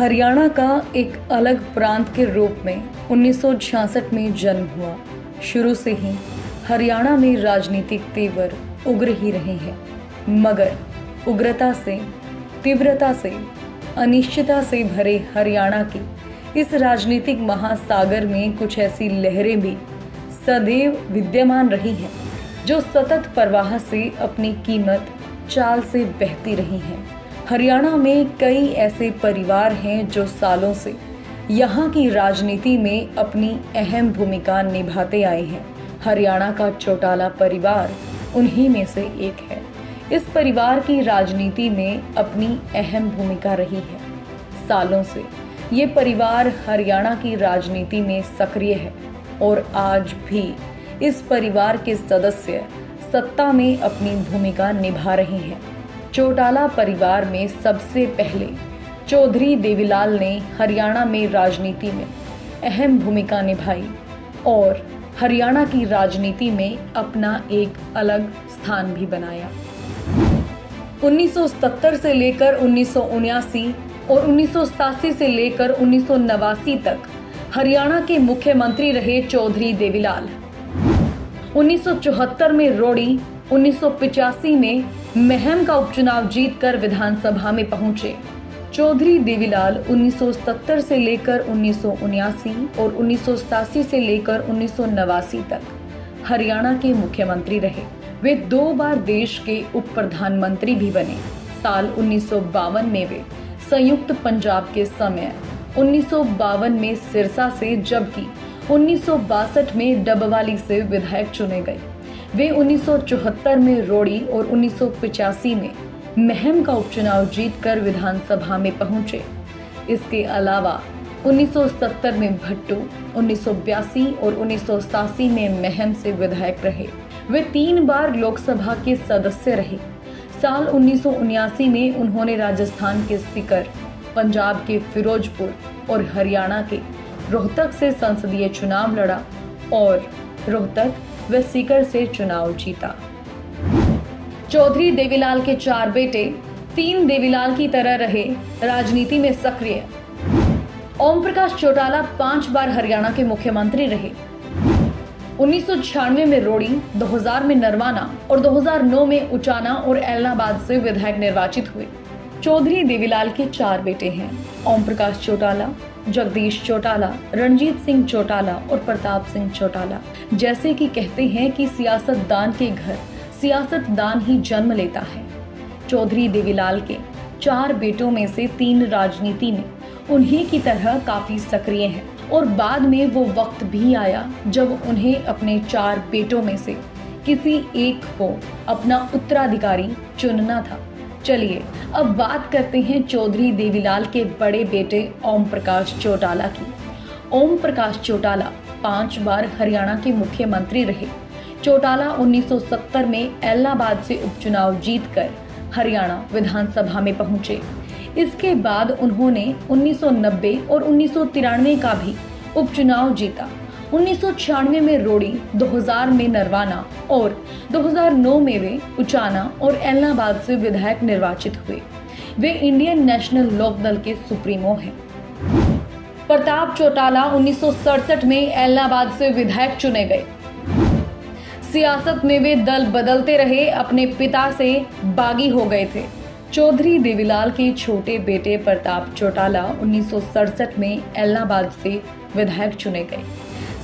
हरियाणा का एक अलग प्रांत के रूप में 1966 में जन्म हुआ। शुरू से ही हरियाणा में राजनीतिक तेवर उग्र ही रहे हैं, मगर उग्रता से, तीव्रता से, अनिश्चितता से भरे हरियाणा की इस राजनीतिक महासागर में कुछ ऐसी लहरें भी सदैव विद्यमान रही हैं जो सतत प्रवाह से अपनी कीमत चाल से बहती रही हैं। हरियाणा में कई ऐसे परिवार हैं जो सालों से यहाँ की राजनीति में अपनी अहम भूमिका निभाते आए हैं। हरियाणा का चौटाला परिवार उन्हीं में से एक है। इस परिवार की राजनीति में अपनी अहम भूमिका रही है। सालों से ये परिवार हरियाणा की राजनीति में सक्रिय है और आज भी इस परिवार के सदस्य सत्ता में अपनी भूमिका निभा रहे हैं। चौटाला परिवार में सबसे पहले चौधरी देवीलाल ने हरियाणा में राजनीति में अहम भूमिका निभाई और हरियाणा की राजनीति में अपना एक अलग स्थान भी बनाया। 1970 से लेकर 1979 और 1987 से लेकर 1989 तक हरियाणा के मुख्यमंत्री रहे चौधरी देवीलाल। 1974 में रोड़ी, 1985 में महम का उपचुनाव जीतकर विधानसभा में पहुंचे। चौधरी देवीलाल 1970 से लेकर 1979 और 1987 से लेकर 1989 तक हरियाणा के मुख्यमंत्री रहे। वे 2 बार देश के उप प्रधानमंत्री भी बने। साल 1952 में वे संयुक्त पंजाब के समय 1952 में सिरसा से, जबकि 1962 में डबवाली से विधायक चुने गए। वे 1974 में रोड़ी और 1985 में महम का उपचुनाव जीतकर विधानसभा में पहुंचे। इसके अलावा 1970 में भट्टू, 1982 और 1987 में महम से विधायक रहे। वे 3 बार लोकसभा के सदस्य रहे। साल 1979 में उन्होंने राजस्थान के सीकर, पंजाब के फिरोजपुर और हरियाणा के रोहतक से संसदीय चुनाव लड़ा और रोहतक व सीकर से चुनाव जीता। चौधरी देवीलाल के 4 बेटे 3 देवीलाल की तरह रहे राजनीति में सक्रिय। ओम प्रकाश चौटाला 5 बार हरियाणा के मुख्यमंत्री रहे। 1996 में रोड़ी, 2000 में नरवाना और 2009 में उचाना और एलनाबाद से विधायक निर्वाचित हुए। चौधरी देवीलाल के 4 बेटे हैं, ओम प्रकाश चौटाला, जगदीश चौटाला, रणजीत सिंह चौटाला और प्रताप सिंह चौटाला। जैसे कि कहते हैं कि सियासतदान के घर सियासतदान ही जन्म लेता है। चौधरी देवीलाल के 4 बेटों में से 3 राजनीति में उन्हीं की तरह काफी सक्रिय हैं और बाद में वो वक्त भी आया जब उन्हें अपने 4 बेटों में से किसी एक को अपना उत्तराधिकारी चुनना था। चलिए अब बात करते हैं चौधरी देवीलाल के बड़े बेटे ओम प्रकाश चौटाला की। ओम प्रकाश चौटाला 5 बार हरियाणा के मुख्यमंत्री रहे। चौटाला 1970 में एलनाबाद से उपचुनाव जीतकर हरियाणा विधानसभा में पहुंचे। इसके बाद उन्होंने 1990 और 1993 का भी उपचुनाव जीता। 1996 में रोड़ी, 2000 में नरवाना और 2009 में वे उचाना और एलनाबाद से विधायक निर्वाचित हुए। वे इंडियन नेशनल लोकदल के सुप्रीमो हैं। प्रताप चौटाला 1967 में एलनाबाद से विधायक चुने गए। सियासत में वे दल बदलते रहे, अपने पिता से बागी हो गए थे। चौधरी देवीलाल के छोटे बेटे प्रताप चौटाला 1967 में एलनाबाद से विधायक चुने गए।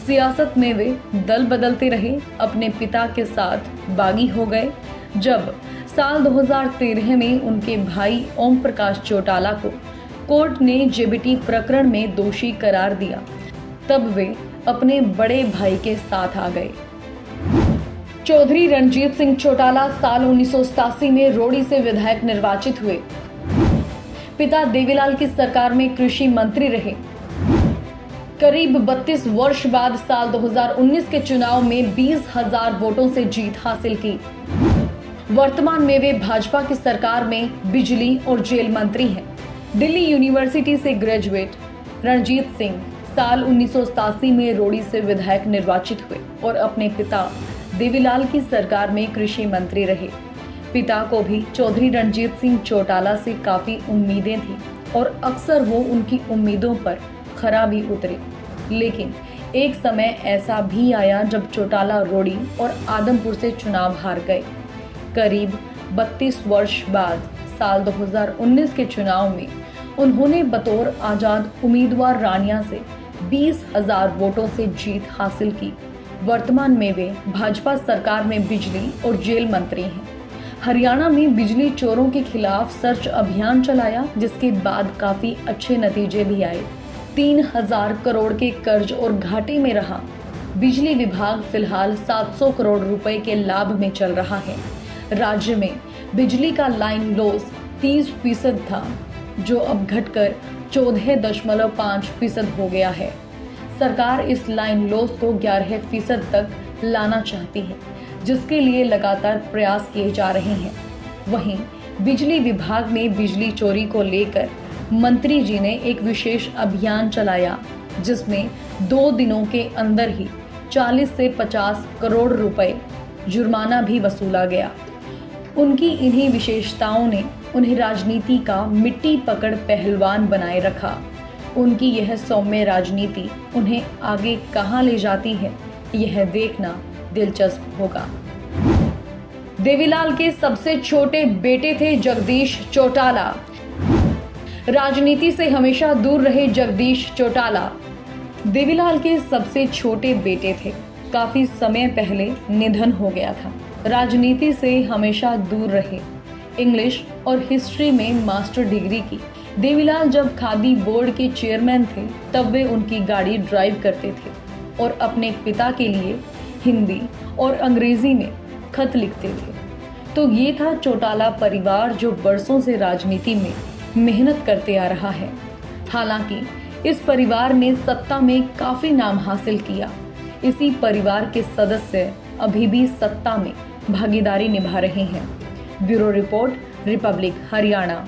सियासत में वे दल बदलते रहे, अपने पिता के साथ बागी हो गए। जब साल 2013 में उनके भाई ओम प्रकाश चौटाला को कोर्ट ने जेबीटी प्रकरण में दोषी करार दिया, तब वे अपने बड़े भाई के साथ आ गए। चौधरी रणजीत सिंह चौटाला साल 1987 में रोड़ी से विधायक निर्वाचित हुए। पिता देवीलाल की सरकार में कृषि मंत्री रहे। करीब 32 वर्ष बाद साल 2019 के चुनाव में 20,000 वोटों से जीत हासिल की। वर्तमान में वे भाजपा की सरकार में बिजली और जेल मंत्री हैं। दिल्ली यूनिवर्सिटी से ग्रेजुएट रणजीत सिंह साल 1987 में रोड़ी से विधायक निर्वाचित हुए और अपने पिता देवीलाल की सरकार में कृषि मंत्री रहे। पिता को भी चौधरी रणजीत सिंह चौटाला से काफी उम्मीदें थी। और अक्सर वो उनकी उम्मीदों पर खरा भी उतरे। लेकिन एक समय ऐसा भी आया जब चौटाला रोड़ी और आदमपुर से चुनाव हार गए। करीब 32 वर्ष बाद साल 2019 के चुनाव में उन्होंने बतौर आजाद उम्मीदवार रानिया से 20,000 वोटों से जीत हासिल की। वर्तमान में वे भाजपा सरकार में बिजली और जेल मंत्री हैं। हरियाणा में बिजली चोरों के खिलाफ सर्च अभियान चलाया, जिसके बाद काफी अच्छे नतीजे भी आए। 3,000 करोड़ के कर्ज और घाटे में रहा बिजली विभाग फिलहाल 700 करोड़ रुपए के लाभ में चल रहा है। राज्य में बिजली का लाइन लॉस 30% था, जो अब घटकर 14.5% हो गया है। सरकार इस लाइन लॉस को 11% तक लाना चाहती है, जिसके लिए लगातार प्रयास किए जा रहे हैं। वहीं बिजली विभाग में बिजली चोरी को लेकर मंत्री जी ने एक विशेष अभियान चलाया, जिसमें 2 दिनों के अंदर ही 40 से 50 करोड़ रुपए जुर्माना भी वसूला गया। उनकी इन्हीं विशेषताओं ने उन्हें राजनीति का मिट्टी पकड़ पहलवान बनाए रखा। उनकी यह सौम्य राजनीति उन्हें आगे कहां ले जाती है, यह देखना दिलचस्प होगा। देवीलाल के सबसे छोटे बेटे थे जगदीश चौटाला। राजनीति से हमेशा दूर रहे जगदीश चौटाला देवीलाल के सबसे छोटे बेटे थे। काफी समय पहले निधन हो गया था। राजनीति से हमेशा दूर रहे। इंग्लिश और हिस्ट्री में मास्टर डिग्री की। देवीलाल जब खादी बोर्ड के चेयरमैन थे, तब वे उनकी गाड़ी ड्राइव करते थे और अपने पिता के लिए हिंदी और अंग्रेजी में खत लिखते थे। तो ये था चौटाला परिवार, जो बरसों से राजनीति में मेहनत करते आ रहा है। हालांकि इस परिवार ने सत्ता में काफी नाम हासिल किया। इसी परिवार के सदस्य अभी भी सत्ता में भागीदारी निभा रहे हैं। Bureau report, Republic Haryana.